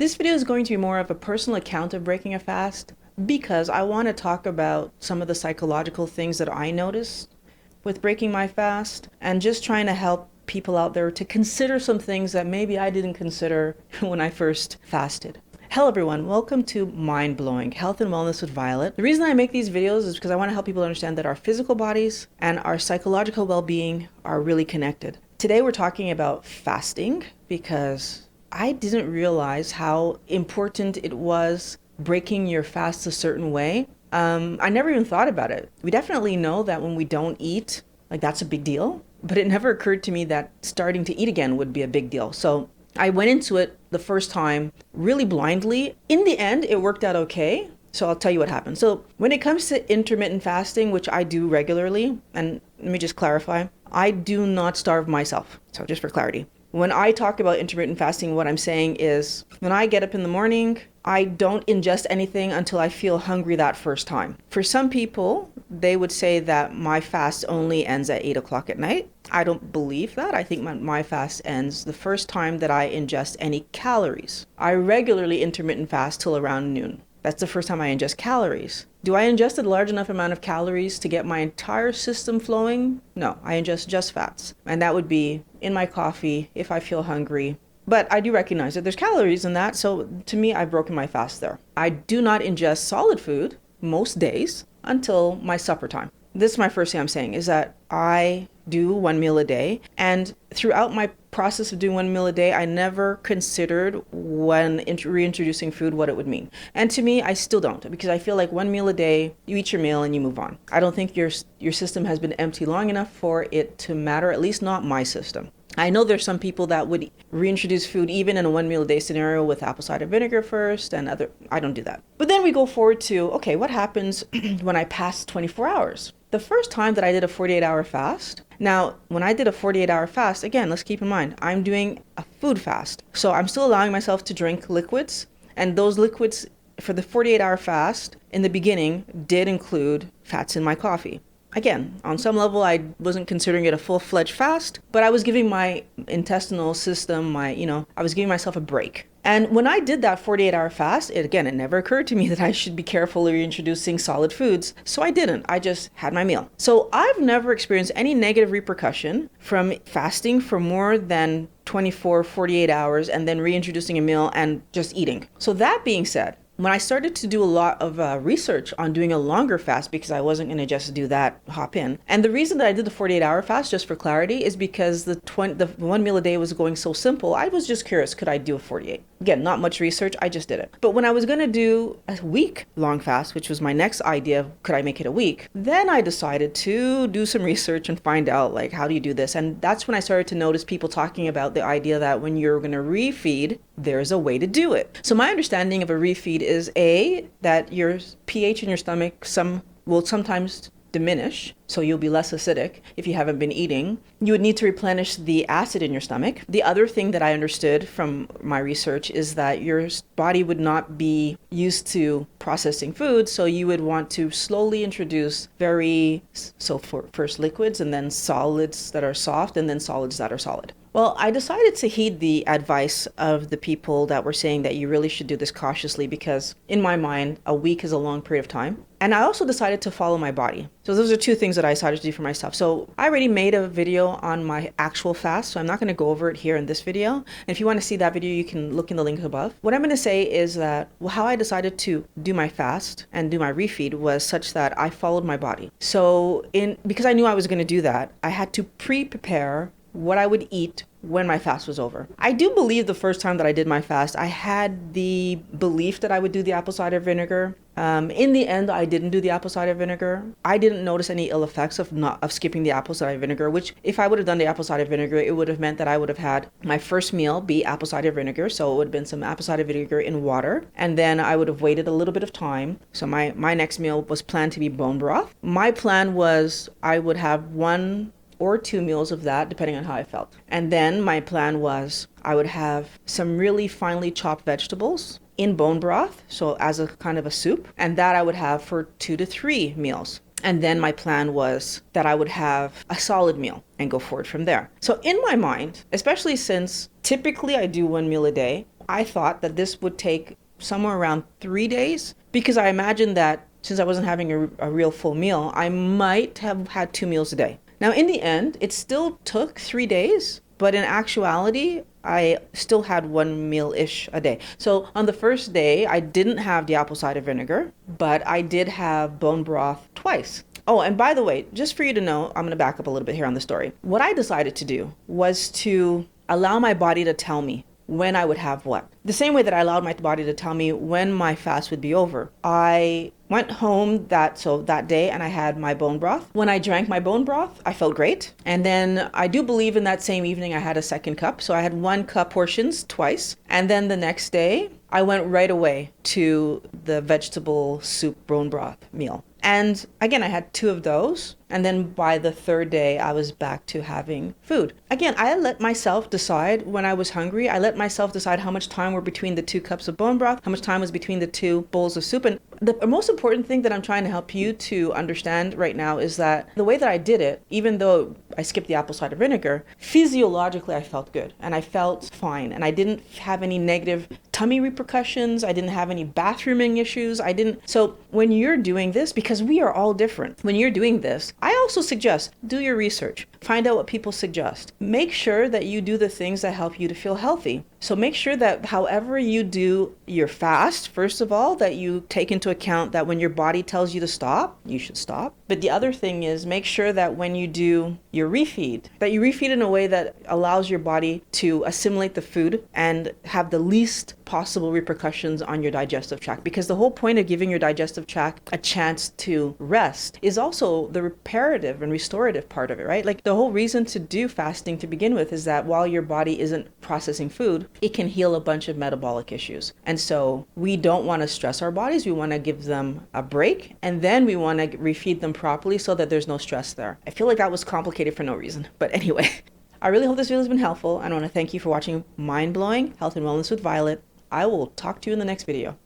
This video is going to be more of a personal account of breaking a fast because I want to talk about some of the psychological things that I noticed with breaking my fast and just trying to help people out there to consider some things that maybe I didn't consider when I first fasted. Hello everyone, welcome to Mind Blowing Health and Wellness with Violet. The reason I make these videos is because I want to help people understand that our physical bodies and our psychological well-being are really connected. Today we're talking about fasting because I didn't realize how important it was breaking your fast a certain way. I never even thought about it. We definitely know that when we don't eat, that's a big deal, but it never occurred to me that starting to eat again would be a big deal. So I went into it the first time really blindly. In the end, it worked out okay. So I'll tell you what happened. So when it comes to intermittent fasting, which I do regularly, and let me just clarify, I do not starve myself. So just for clarity. When I talk about intermittent fasting, what I'm saying is when I get up in the morning, I don't ingest anything until I feel hungry that first time. For some people, they would say that my fast only ends at 8 o'clock at night. I don't believe that. I think my fast ends the first time that I ingest any calories. I regularly intermittent fast till around noon. That's the first time I ingest calories. Do I ingest a large enough amount of calories to get my entire system flowing? No, I ingest just fats. And that would be in my coffee if I feel hungry. But I do recognize that there's calories in that, so to me, I've broken my fast there. I do not ingest solid food most days until my supper time. This is my first thing I'm saying, is that I do one meal a day, and throughout my process of doing one meal a day, I never considered when reintroducing food what it would mean. And to me, I still don't, because I feel like one meal a day, you eat your meal and you move on. I don't think your system has been empty long enough for it to matter, at least not my system. I know there's some people that would reintroduce food even in a one meal a day scenario with apple cider vinegar first and I don't do that. But then we go forward to, okay, what happens when I pass 24 hours? The first time that I did a 48-hour fast, now when I did a 48-hour fast, again, let's keep in mind, I'm doing a food fast. So I'm still allowing myself to drink liquids, and those liquids for the 48-hour fast in the beginning did include fats in my coffee. Again, on some level, I wasn't considering it a full-fledged fast, but I was giving my intestinal system, I was giving myself a break. And when I did that 48-hour fast, it never occurred to me that I should be careful reintroducing solid foods. So I didn't. I just had my meal. So I've never experienced any negative repercussion from fasting for more than 24, 48 hours and then reintroducing a meal and just eating. So that being said, when I started to do a lot of research on doing a longer fast, because I wasn't going to just do that, hop in. And the reason that I did the 48-hour fast, just for clarity, is because the one meal a day was going so simple. I was just curious, could I do a 48? Again, not much research, I just did it. But when I was going to do a week-long fast, which was my next idea, could I make it a week? Then I decided to do some research and find out, how do you do this? And that's when I started to notice people talking about the idea that when you're going to refeed, there's a way to do it. So my understanding of a refeed is that your pH in your stomach will sometimes diminish, so you'll be less acidic if you haven't been eating. You would need to replenish the acid in your stomach. The other thing that I understood from my research is that your body would not be used to processing food, so you would want to slowly introduce first liquids and then solids that are soft and then solids that are solid. Well, I decided to heed the advice of the people that were saying that you really should do this cautiously because, in my mind, a week is a long period of time. And I also decided to follow my body. So those are two things that I decided to do for myself. So I already made a video on my actual fast, so I'm not going to go over it here in this video. And if you want to see that video, you can look in the link above. What I'm going to say is that how I decided to do my fast and do my refeed was such that I followed my body. So because I knew I was going to do that, I had to pre-prepare what I would eat when my fast was over. I do believe the first time that I did my fast, I had the belief that I would do the apple cider vinegar. In the end, I didn't do the apple cider vinegar. I didn't notice any ill effects of skipping the apple cider vinegar, which if I would have done the apple cider vinegar, it would have meant that I would have had my first meal be apple cider vinegar. So it would have been some apple cider vinegar in water. And then I would have waited a little bit of time. So my next meal was planned to be bone broth. My plan was I would have 1 or 2 meals of that, depending on how I felt. And then my plan was I would have some really finely chopped vegetables in bone broth, so as a kind of a soup, and that I would have for 2 to 3 meals. And then my plan was that I would have a solid meal and go forward from there. So in my mind, especially since typically I do 1 meal a day, I thought that this would take somewhere around 3 days because I imagined that since I wasn't having a real full meal, I might have had 2 meals a day. Now, in the end, it still took 3 days, but in actuality, I still had 1 meal-ish a day. So on the first day, I didn't have the apple cider vinegar, but I did have bone broth twice. Oh, and by the way, just for you to know, I'm going to back up a little bit here on the story. What I decided to do was to allow my body to tell me when I would have what. The same way that I allowed my body to tell me when my fast would be over. I went home that day and I had my bone broth. When I drank my bone broth, I felt great. And then I do believe in that same evening I had a second cup. So I had 1 cup portions twice. And then the next day, I went right away to the vegetable soup bone broth meal. And again, I had 2 of those. And then by the 3rd day, I was back to having food. Again, I let myself decide when I was hungry. I let myself decide how much time were between the 2 cups of bone broth, how much time was between the 2 bowls of soup. And the most important thing that I'm trying to help you to understand right now is that the way that I did it, even though I skipped the apple cider vinegar, physiologically I felt good and I felt fine. And I didn't have any negative tummy repercussions. I didn't have any bathrooming issues. So when you're doing this, because we are all different, when you're doing this, I also suggest do your research. Find out what people suggest. Make sure that you do the things that help you to feel healthy. So make sure that however you do your fast, first of all, that you take into account that when your body tells you to stop, you should stop. But the other thing is make sure that when you do your refeed, that you refeed in a way that allows your body to assimilate the food and have the least possible repercussions on your digestive tract. Because the whole point of giving your digestive tract a chance to rest is also the reparative and restorative part of it, right? Like the whole reason to do fasting to begin with is that while your body isn't processing food, it can heal a bunch of metabolic issues. And so we don't want to stress our bodies. We want to give them a break, and then we want to refeed them properly so that there's no stress there. I feel like that was complicated for no reason. But anyway, I really hope this video has been helpful. I want to thank you for watching Mind Blowing Health and Wellness with Violet. I will talk to you in the next video.